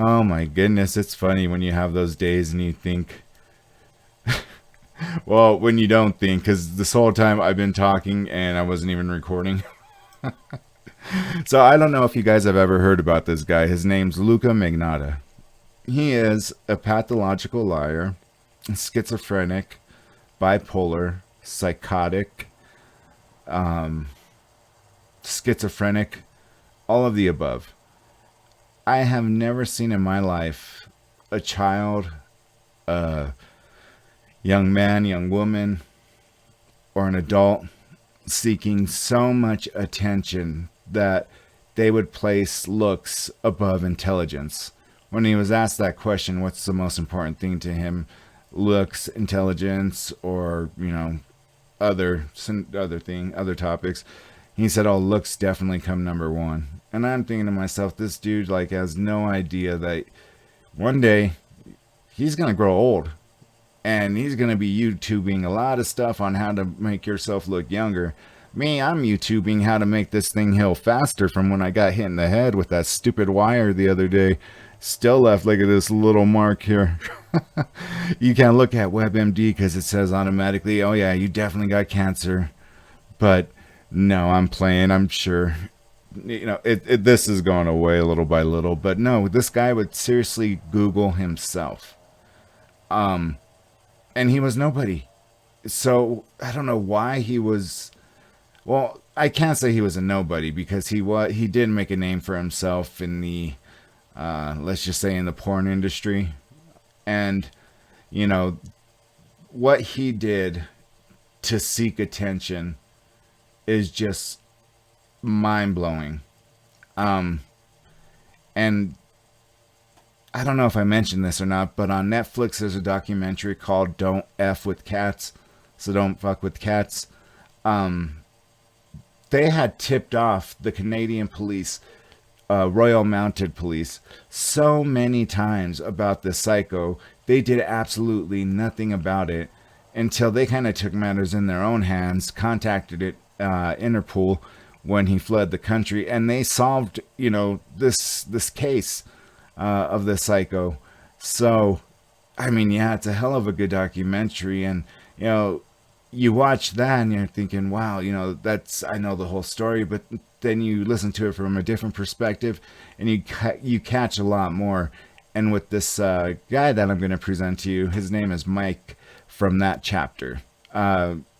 Oh my goodness, it's funny when you have those days and you think, well, when you don't think, because this whole time I've been talking and I wasn't even recording. So I don't know if you guys have ever heard about this guy. His name's Luka Magnotta. He is a pathological liar, schizophrenic, bipolar, psychotic, schizophrenic, all of the above. I have never seen in my life a child, a young man, young woman, or an adult seeking so much attention that they would place looks above intelligence. When he was asked that question, what's the most important thing to him? Looks, intelligence, or other topics. He said, "Oh, looks definitely come number one." And I'm thinking to myself, this dude like has no idea that one day he's gonna grow old, and he's gonna be YouTubing a lot of stuff on how to make yourself look younger. Me, I'm YouTubing how to make this thing heal faster from when I got hit in the head with that stupid wire the other day. Still left, look at this little mark here. You can't look at WebMD because it says automatically, oh yeah, you definitely got cancer. But no, I'm playing, I'm sure. This is going away little by little. But no, this guy would seriously Google himself. And he was nobody. So I don't know why he was. Well, I can't say he was a nobody because he did make a name for himself in the let's just say in the porn industry. And what he did to seek attention is just mind-blowing. And I don't know if I mentioned this or not, but on Netflix there's a documentary called Don't F with Cats. So don't fuck with cats. They had tipped off the Canadian police, Royal Mounted Police, so many times about this psycho. They did absolutely nothing about it until they kind of took matters in their own hands, contacted Interpol when he fled the country, and they solved, this case of the psycho. So, I mean, yeah, it's a hell of a good documentary, and you watch that and you're thinking, wow, I know the whole story, but then you listen to it from a different perspective, and you catch a lot more. And with this guy that I'm going to present to you, his name is Mike from that chapter.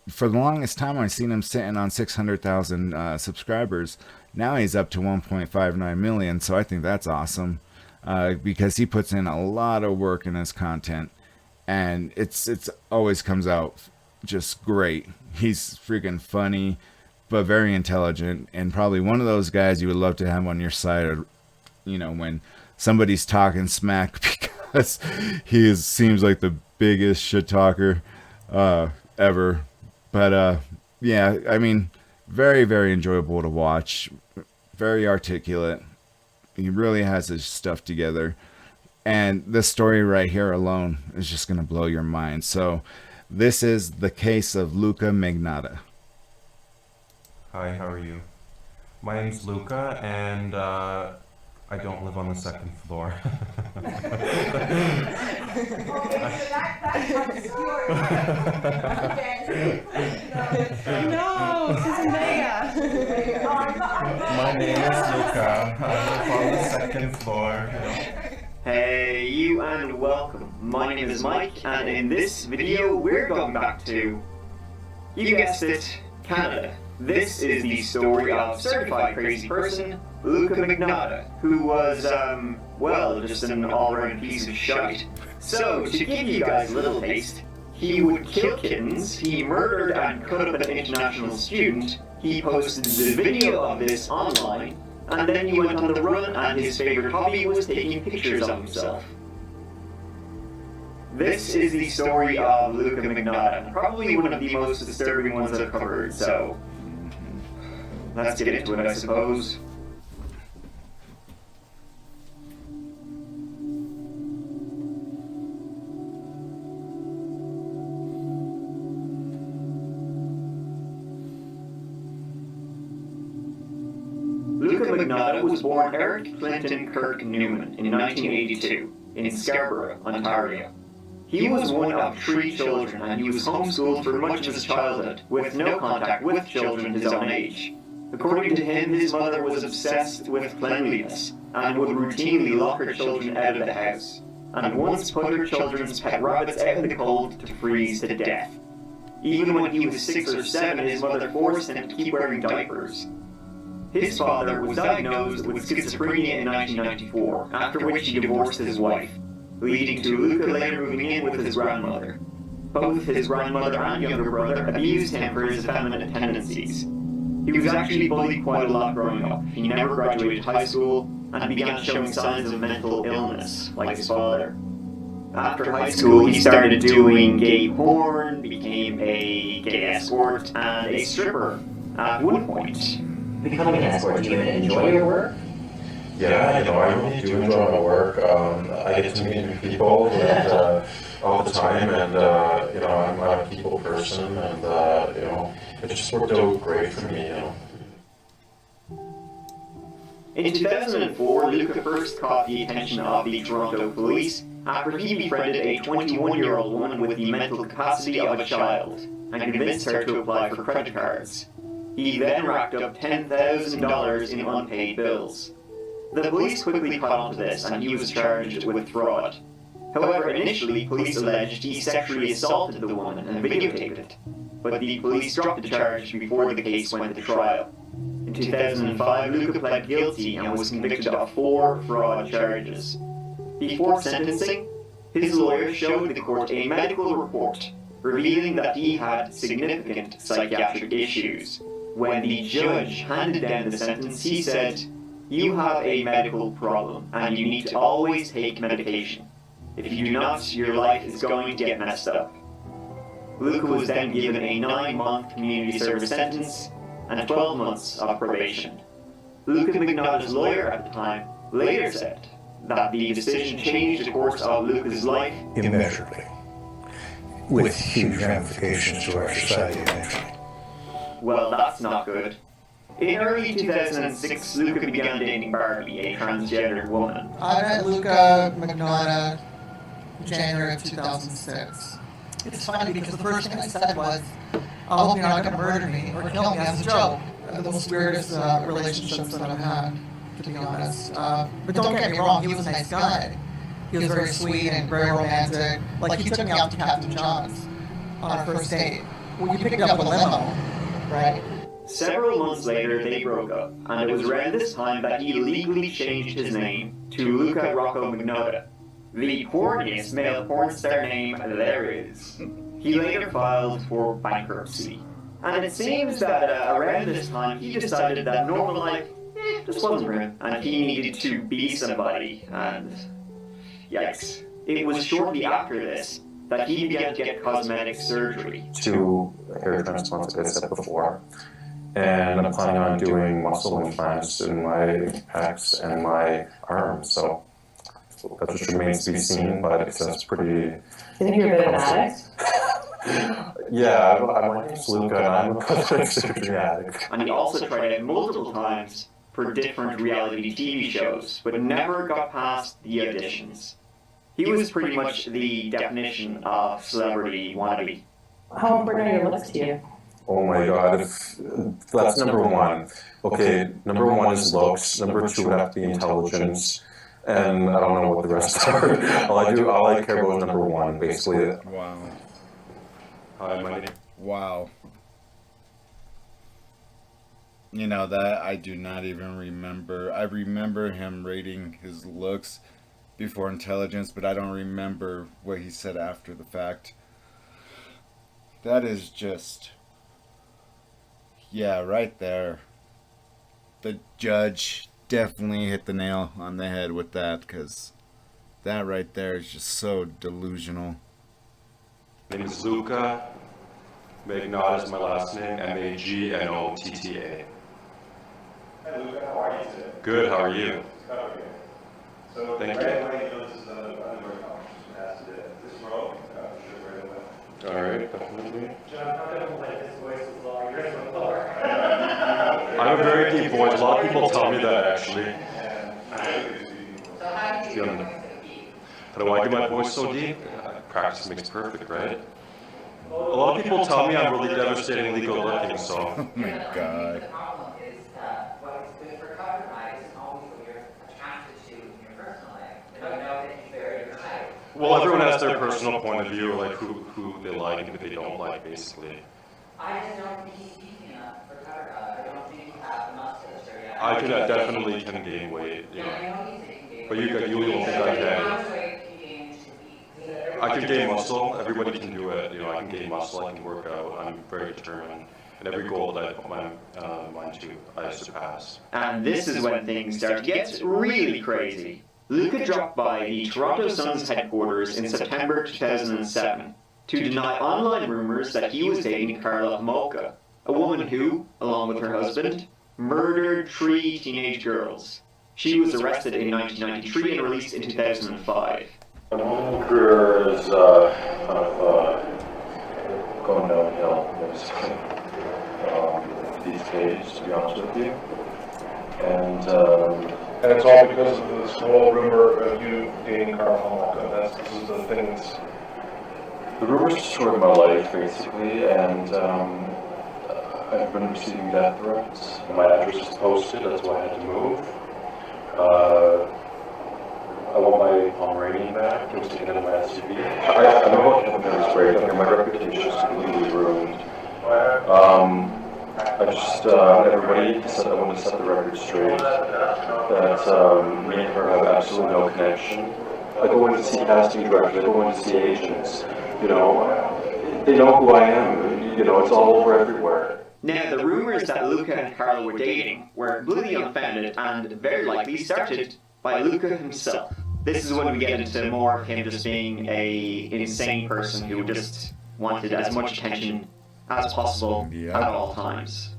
For the longest time, I've seen him sitting on 600,000 subscribers. Now he's up to 1.59 million, so I think that's awesome because he puts in a lot of work in his content, and it's always comes out just great. He's freaking funny, but very intelligent, and probably one of those guys you would love to have on your side, when somebody's talking smack, because he seems like the biggest shit talker ever. But yeah, I mean, very, very enjoyable to watch. Very articulate. He really has his stuff together. And this story right here alone is just going to blow your mind. So this is the case of Luka Magnotta. Hi, how are you? My name's Luca, and I don't live on the second floor. No, Susan Vega. My name is Luca. I live on the second floor. Hey you and welcome. My name is Mike, and in this video we're going back to, you guessed it, Canada. This is the story of certified crazy person, Luka Magnotta, who was, well, just an all-around piece of shite. So, to give you guys a little taste, he would kill kittens, he murdered and cut up an international student, he posted the video of this online, and then he went on the run and his favorite hobby was taking pictures of himself. This is the story of Luka Magnotta, probably one of the most disturbing ones I've covered, so let's get into it, I suppose. Luka Luka Magnotta was born Eric Clinton Kirk Newman in 1982 in Scarborough, Ontario. He was one of 3 children and he was homeschooled for much of his childhood, with no contact with children his own age. According to him, his mother was obsessed with cleanliness and would routinely lock her children out of the house, and once put her children's pet rabbits out in the cold to freeze to death. Even when he was 6 or 7, his mother forced him to keep wearing diapers. His father was diagnosed with schizophrenia in 1994, after which he divorced his wife, leading to Luka later moving in with his grandmother. Both his grandmother and younger brother abused him for his effeminate tendencies. He was actually bullied quite a lot growing up. He never graduated high school and began showing signs of mental illness, like his father. After high school, he started doing gay porn, became a gay escort, and a stripper at one point. Becoming an escort, do you enjoy your work? Yeah, I really do enjoy my work. I get to meet new people all the time, and I'm a people person, and it just worked out great for me. In 2004, Luka first caught the attention of the Toronto police after he befriended a 21-year-old woman with the mental capacity of a child and convinced her to apply for credit cards. He then racked up $10,000 in unpaid bills. The police quickly caught on to this and he was charged with fraud. However, initially, police alleged he sexually assaulted the woman and videotaped it, but the police dropped the charge before the case went to trial. In 2005, Luka pled guilty and was convicted of 4 fraud charges. Before sentencing, his lawyer showed the court a medical report revealing that he had significant psychiatric issues. When the judge handed down the sentence, he said, "You have a medical problem and you need to always take medication. If you do not, your life is going to get messed up." Luka was then given a 9-month community service sentence and 12 months of probation. Luka Magnotta's lawyer at the time later said that the decision changed the course of Luka's life immeasurably, with huge ramifications to our society eventually. Well, that's not good. In early 2006, Luka began dating Barbie, a transgender woman. I met Luka Magnotta January of 2006. It's funny because the first thing I said was, I hope you're not going to murder me or kill me as a joke. The most weirdest relationships that I've had, to be honest. But don't get me wrong, he was a nice guy. He was very sweet and very romantic. Like, he took me out to Captain John's on our first date. Well, you picked up a limo, right? Several months later, they broke up, and it was around this time that he legally changed his name to Luka Rocco Magnotta, the corniest male porn star name there is. He later filed for bankruptcy, and it seems that around this time he decided that normal life just wasn't for him, and he needed to be somebody, and yikes. It was shortly after this that he began to get cosmetic surgery. 2 hair transplants, like I said before. And I'm planning on doing muscle implants in my pecs and my arms, so that just remains to be seen, but it's pretty... You think you're a bit of an addict? Yeah, my name's Luka, and I'm a cosmetic surgery addict. And he also tried out multiple times for different reality TV shows, but never got past the auditions. He was pretty much the definition of celebrity wannabe. How important are your looks to you? Oh my god, that's number 1. Okay, number 1 is looks, number 2 would have to be intelligence, and I don't know what the rest are. all I care about is number 1, basically. Wow. Hi, my name. Wow. You know, that I do not even remember. I remember him rating his looks before intelligence, but I don't remember what he said after the fact. That is just... yeah, right there. The judge definitely hit the nail on the head with that, because that right there is just so delusional. My name is Luka. Magnotta is my last name, Magnotta. Hi Luka, how are you today? Good, how are you? Okay. So, Thank right you. away, you know this is another competition as to this row. Sure, right away. Alright, definitely. John, how come like this voice is long? You're in the floor. I'm a very deep voice. A lot of of people tell me that actually. But why do my voice so deep? Practice makes perfect, right? A lot of people tell me I'm really devastatingly good looking, so. Oh my god. The problem is that what is good for cover eye isn't always what you're attracted to in your personal life. You don't know that he's very excited. Well, everyone has their personal point of view, like who they like and who they don't like, basically. I just don't think he's beefy enough for cover eye. I don't think you have the muscles or yet. I definitely can gain weight, you know. I know he's taking game. But you don't think I can. I can gain muscle. Everybody can do it. You know, I can gain muscle. I can work out. I'm very determined. And every goal that I put my mind to, I surpass. And this is when things start to get really crazy. Luka dropped by the Toronto Sun's headquarters in September 2007 to deny online rumors that he was dating Carla Homolka, a woman who, along with her husband, murdered 3 teenage girls. She was arrested in 1993 and released in 2005. My whole career is kind of going downhill, basically, these days, to be honest with you. And it's all because of this whole rumor of you dating Carl Homolka. This is the thing that's... The rumors destroyed my life, basically, and I've been receiving death threats. My address was posted, that's why I had to move. I want my Pomeranian back. It was taken out of my SUV. I know what happened was great. My reputation is completely ruined. I just, everybody said I want to set the record straight. That me and her have absolutely no connection. I go in to see casting directors, I go in to see agents. You know, they know who I am. You know, it's all over everywhere. Now, the rumors that Luka and Carla were dating were completely unfounded and very likely started by Luka himself. This is when we get into more of him just being an insane person who just wanted as much attention as possible at all times.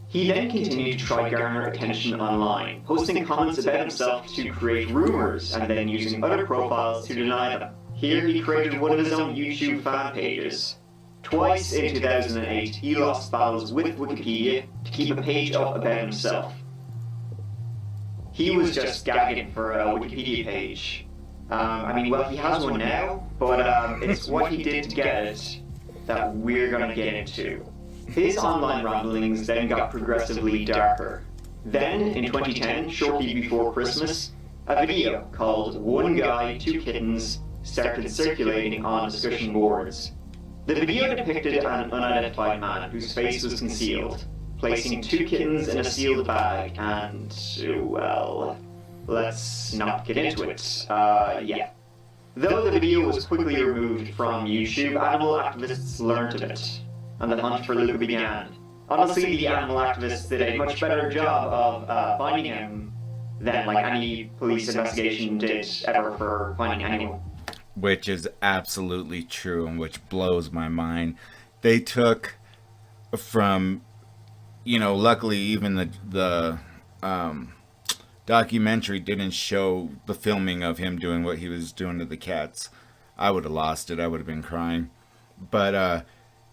He then continued to try garner attention online, posting comments about himself to create rumors and then using other profiles to deny them. Here he created one of his own YouTube fan pages. Twice in 2008, he lost battles with Wikipedia to keep a page up about himself. He was just gagging for a Wikipedia page. I mean, well, he has one now, but it's what he did to get it that we're gonna get into. His online ramblings then got progressively darker. Then, in 2010, shortly before Christmas, a video called One Guy, Two Kittens started circulating on discussion boards. The video depicted an unidentified man whose face was concealed, placing 2 kittens in a sealed bag and, well, let's not get into it. Yeah. Though the video was quickly removed from YouTube, animal activists learned of it, and the hunt for Luka began. Honestly, the animal activists did a much better job of finding him than like any police investigation did ever for finding anyone. Which is absolutely true and which blows my mind. They took from, you know, luckily even the documentary didn't show the filming of him doing what he was doing to the cats. I would have lost it. I would have been crying. But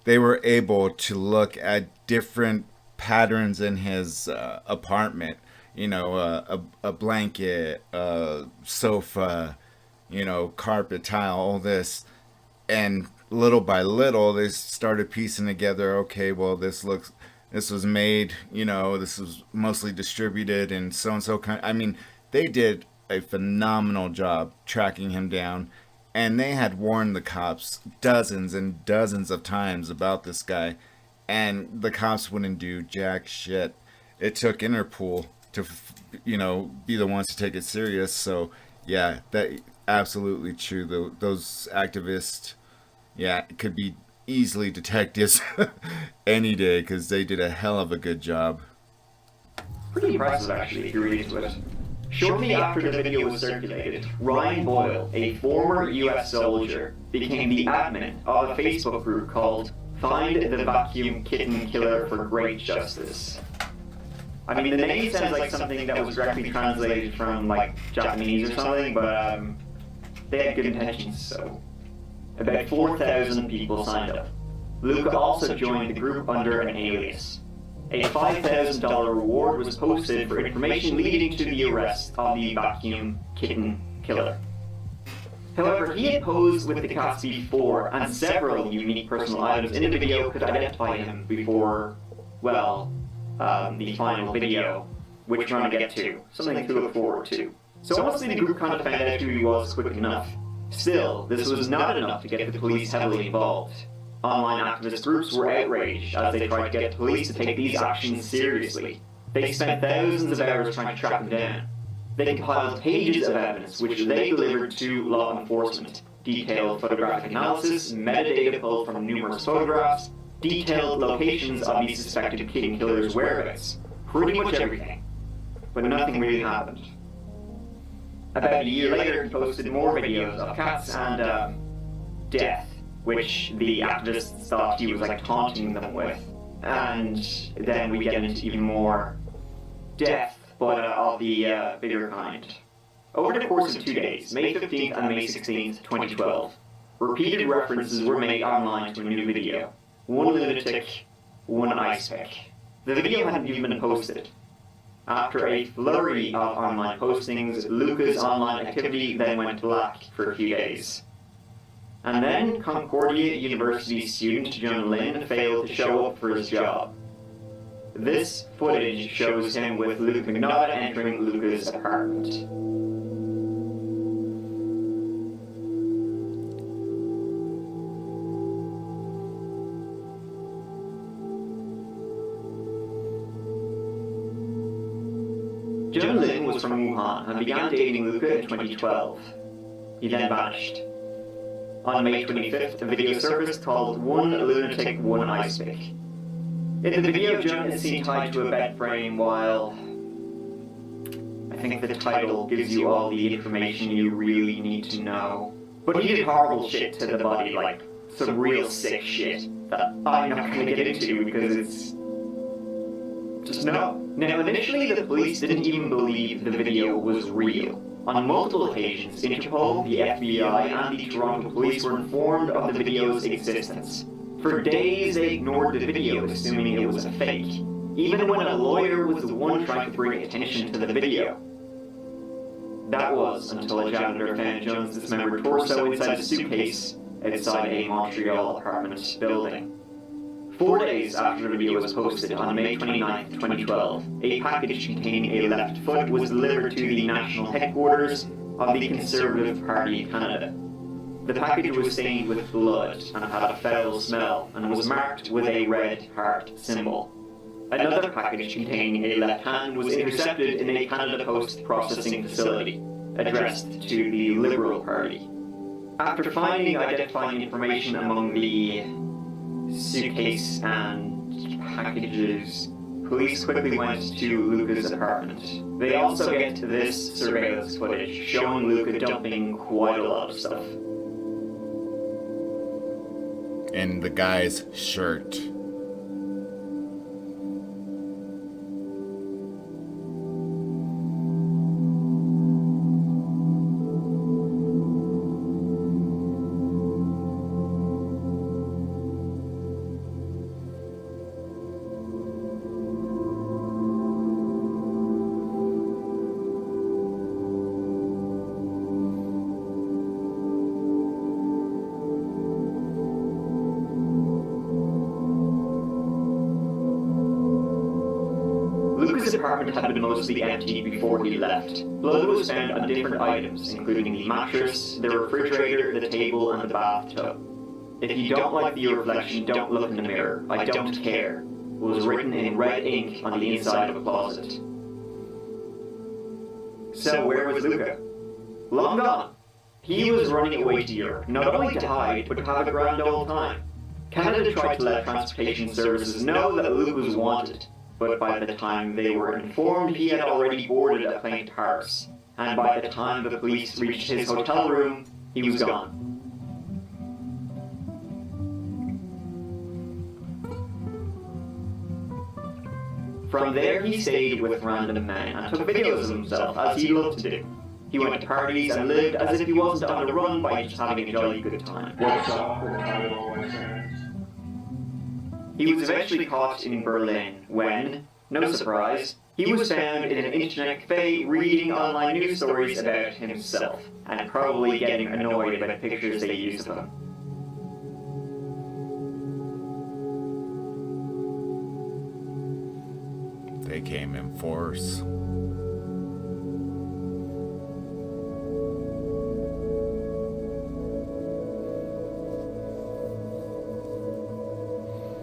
they were able to look at different patterns in his apartment. You know, a blanket, a sofa, you know, carpet, tile, all this. And little by little, they started piecing together, okay, well, this was made, you know, this was mostly distributed and so kind. I mean, they did a phenomenal job tracking him down. And they had warned the cops dozens and dozens of times about this guy. And the cops wouldn't do jack shit. It took Interpol to, you know, be the ones to take it serious. So, yeah, that absolutely true. Those activists, yeah, could be easily detectives any day because they did a hell of a good job. Pretty impressive, actually, if you read into it. Shortly after the video was circulated, Ryan Boyle, a former US soldier, became the admin of a Facebook group called Find the Vacuum Kitten Killer for Great Justice. I mean, the name sounds like something that was directly translated from, like, Japanese or something, but they had good intentions, so... About 4,000 people signed up. Luka also joined the group under an alias. a $5,000 reward was posted for information leading to the arrest of the vacuum kitten killer. However, he had posed with the cats before, and several unique personal items in the video could identify him before, well, the final video, which we're going to get to. Something to look forward to. So honestly, the group kind of found out who he was quick enough. Still, this was not enough to get the police heavily involved. Online activist groups were outraged as they tried to get the police to take these actions seriously. They spent thousands of hours trying to track him down. They compiled pages of evidence which they delivered to law enforcement. Detailed photographic analysis, metadata pulled from numerous photographs, detailed locations of the suspected kitten killer's whereabouts. Pretty much everything. But nothing really happened. About a year later, he posted more videos of cats and death, which the activists thought he was like taunting them with. And then we get into even more death, but of the bigger kind. Over the course of 2 days, May 15th and May 16th, 2012, repeated references were made online to a new video. One lunatic, one ice pick. The video hadn't even been posted. After a flurry of online postings, Luka's online activity then went black for a few days. And then Concordia University student Jun Lin failed to show up for his job. This footage shows him with Luka Magnotta entering Luka's apartment. Jun Lin was from Wuhan and began dating Luka in 2012. He then vanished. On May 25th, a video surfaced called One Lunatic, One Ice Pick. In the video, Jun is seen tied to a bed frame while... I think the title gives you all the information you really need to know. But he did horrible shit to the body, like some real sick shit that I'm not going to get into because it's... just no. Now, initially the police didn't even believe the video was real. On multiple occasions, Interpol, the FBI, and the Toronto police were informed of the video's existence. For days they ignored the video, assuming it was a fake, even when a lawyer was the one trying to bring attention to the video. That was until a janitor found Jun's dismembered torso inside a suitcase outside a Montreal apartment building. 4 days after the video was posted, on May 29, 2012, a package containing a left foot was delivered to the national headquarters of the Conservative Party of Canada. The package was stained with blood and had a foul smell and was marked with a red heart symbol. Another package containing a left hand was intercepted in a Canada Post processing facility, addressed to the Liberal Party. After finding identifying information among the suitcase and packages, police quickly went to Luka's apartment. They also get to this surveillance footage showing Luka dumping quite a lot of stuff. In the guy's shirt. Luka's apartment had been mostly empty before he left. Blood was found on different items, including the mattress, the refrigerator, the table, and the bathtub. If you don't like your reflection, don't look in the mirror. I don't care, was written in red ink on the inside of a closet. So where was Luka? Long gone. He was running away to Europe, not only to hide, but to have a grand old time. Canada tried to let transportation services know that Luka was wanted, but by the time they were informed, he had already boarded a plane to Paris, and by the time the police reached his hotel room, he was gone. From there, he stayed with random men and took videos of himself, as he loved to do. He went to parties and lived as if he wasn't on the run by just having a jolly good time. What's up with the title? He was eventually caught in Berlin when, no surprise, he was found in an internet cafe reading online news stories about himself, and probably getting annoyed by the pictures they used of him. They came in force.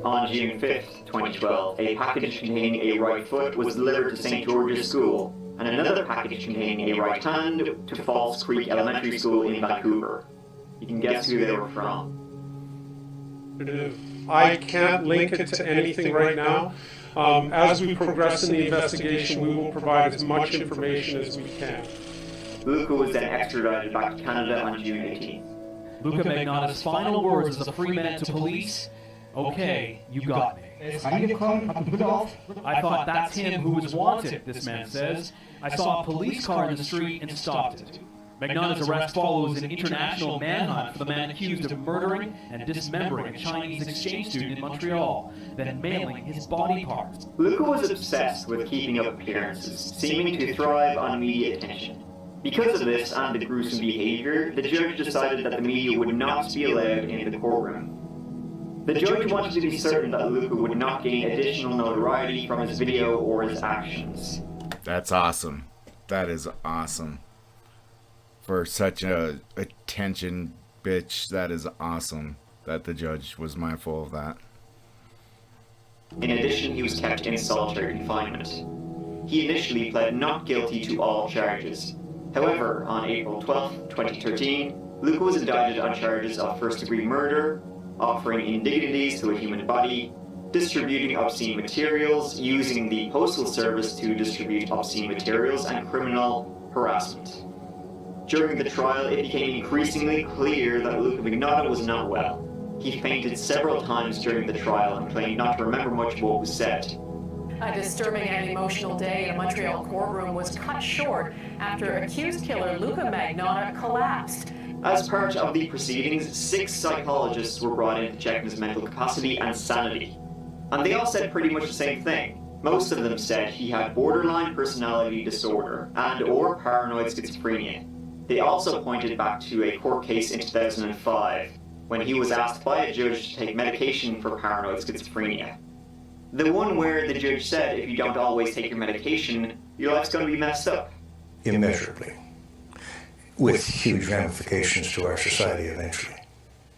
On June 5th, 2012, a package containing a right foot was delivered to St. George's School, and another package containing a right hand to Falls Creek Elementary School in Vancouver. You can guess who they were from. I can't link it to anything right now. As we progress in the investigation, we will provide as much information as we can. Luka was then extradited back to Canada on June 18th. Luka Magnotta's final words as a free man to police: "Okay, you got me. I thought that's him who was wanted," this man says. "I saw a police car in the street and stopped it." Magnotta's arrest follows an international manhunt for the man accused of murdering and dismembering a Chinese exchange student in Montreal, then mailing his body parts. Luka was obsessed with keeping up appearances, seeming to thrive on media attention. Because of this and the gruesome behavior, the judge decided that the media would not be allowed into the courtroom. The judge wanted to be certain that Luka would not gain additional notoriety from his video or his actions. That's awesome. That is awesome. For such a attention bitch, that is awesome that the judge was mindful of that. In addition, he was kept in solitary confinement. He initially pled not guilty to all charges. However, on April 12, 2013, Luka was indicted on charges of first-degree murder, offering indignities to a human body, distributing obscene materials, using the postal service to distribute obscene materials, and criminal harassment. During the trial, it became increasingly clear that Luka Magnotta was not well. He fainted several times during the trial and claimed not to remember much of what was said. A disturbing and emotional day in a Montreal courtroom was cut short after accused killer Luka Magnotta collapsed. As part of the proceedings, 6 psychologists were brought in to check his mental capacity and sanity. And they all said pretty much the same thing. Most of them said he had borderline personality disorder and/or paranoid schizophrenia. They also pointed back to a court case in 2005, when he was asked by a judge to take medication for paranoid schizophrenia. The one where the judge said, if you don't always take your medication, your life's going to be messed up. Immeasurably. With huge ramifications to our society eventually.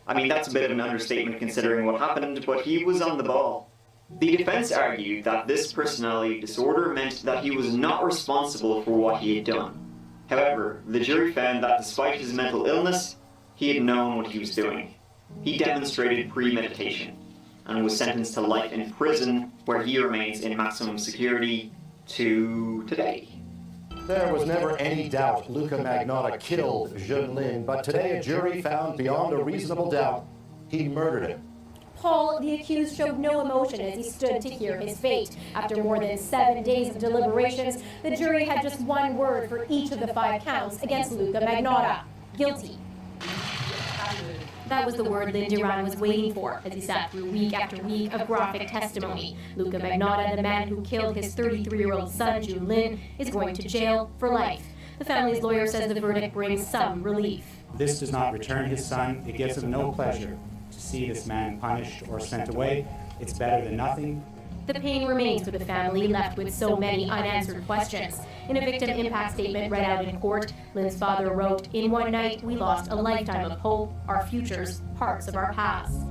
I mean, that's a bit of an understatement considering what happened, but he was on the ball. The defense argued that this personality disorder meant that he was not responsible for what he had done. However, the jury found that despite his mental illness, he had known what he was doing. He demonstrated premeditation and was sentenced to life in prison, where he remains in maximum security to today. There was never any doubt Luka Magnotta killed Jun Lin, but today a jury found beyond a reasonable doubt he murdered him. Paul, the accused, showed no emotion as he stood to hear his fate. After more than 7 days of deliberations, the jury had just one word for each of the 5 counts against Luka Magnotta: guilty. That was the word Lin Duran was waiting for as he sat through week after week of graphic testimony. Luka Magnotta, the man who killed his 33-year-old son, Jun Lin, is going to jail for life. The family's lawyer says the verdict brings some relief. This does not return his son. It gives him no pleasure to see this man punished or sent away. It's better than nothing. The pain remains for the family, left with so many unanswered questions. In a victim impact statement read out in court, Lin's father wrote, "In one night, we lost a lifetime of hope, our futures, parts of our past."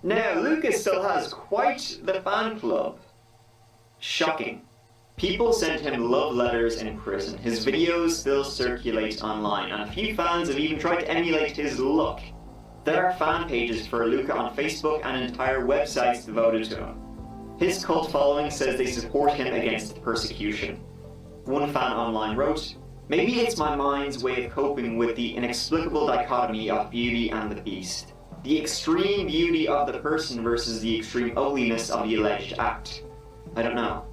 Now, Lucas still has quite the fan club. Shocking. People sent him love letters in prison. His videos still circulate online, and a few fans have even tried to emulate his look. There are fan pages for Luka on Facebook and entire websites devoted to him. His cult following says they support him against persecution. One fan online wrote, "Maybe it's my mind's way of coping with the inexplicable dichotomy of beauty and the beast. The extreme beauty of the person versus the extreme ugliness of the alleged act. I don't know.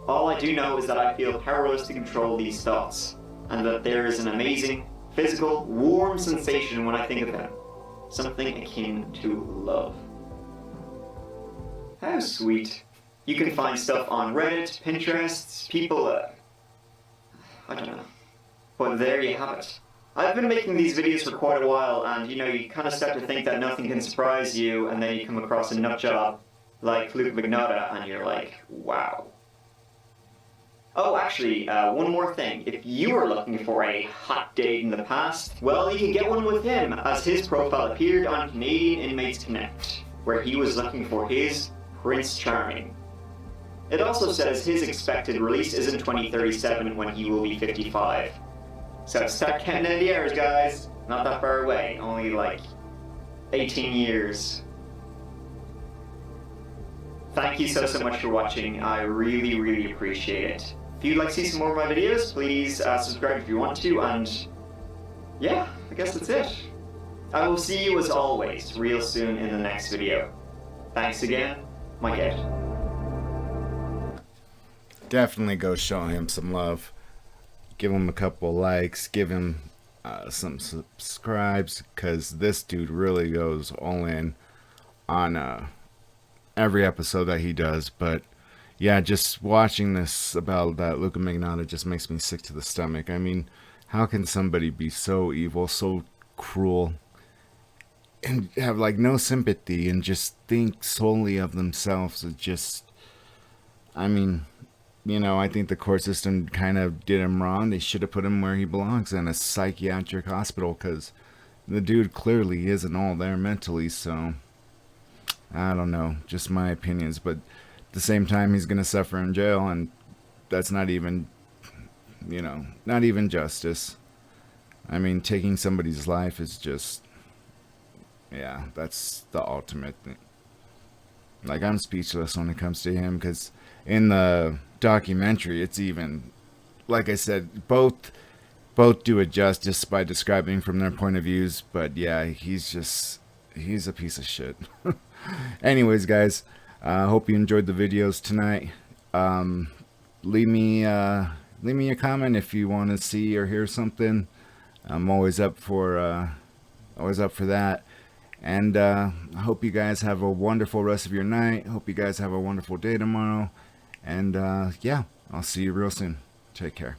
All I do know is that I feel powerless to control these thoughts, and that there is an amazing, physical, warm sensation when I think of him. something akin to love. How sweet. You can find stuff on Reddit, Pinterest, people, I don't know. But there you have it. I've been making these videos for quite a while, and you know, you kind of start to think that nothing can surprise you, and then you come across a nutjob like Luka Magnotta, and you're like, wow. Oh, actually, one more thing. If you were looking for a hot date in the past, well, you can get one with him, as his profile appeared on Canadian Inmates Connect, where he was looking for his Prince Charming. It also says his expected release is in 2037 when he will be 55. So start counting in the years, guys. Not that far away, only like 18 years. Thank you so much for watching. I really appreciate it. If you'd like to see some more of my videos, please subscribe if you want to, and yeah, I guess that's it. I will see you as always real soon in the next video. Thanks again, Mike Ed. Definitely go show him some love. Give him a couple likes. Give him some subscribes, because this dude really goes all in on every episode that he does. But yeah, just watching this about that Luka Magnotta just makes me sick to the stomach. I mean, how can somebody be so evil, so cruel, and have like no sympathy and just think solely of themselves? It just, I mean, you know, I think the court system kind of did him wrong. They should have put him where he belongs, in a psychiatric hospital, because the dude clearly isn't all there mentally. So I don't know, just my opinions, but at the same time, he's going to suffer in jail, and that's not even, you know, not even justice. I mean, taking somebody's life is just, yeah, that's the ultimate thing. Like, I'm speechless when it comes to him, because in the documentary, it's even, like I said, both do it justice by describing from their point of views, but yeah, he's a piece of shit. Anyways, guys, hope you enjoyed the videos tonight. Leave me a comment if you want to see or hear something. I'm always up for that. And I hope you guys have a wonderful rest of your night. Hope you guys have a wonderful day tomorrow. And yeah, I'll see you real soon. Take care.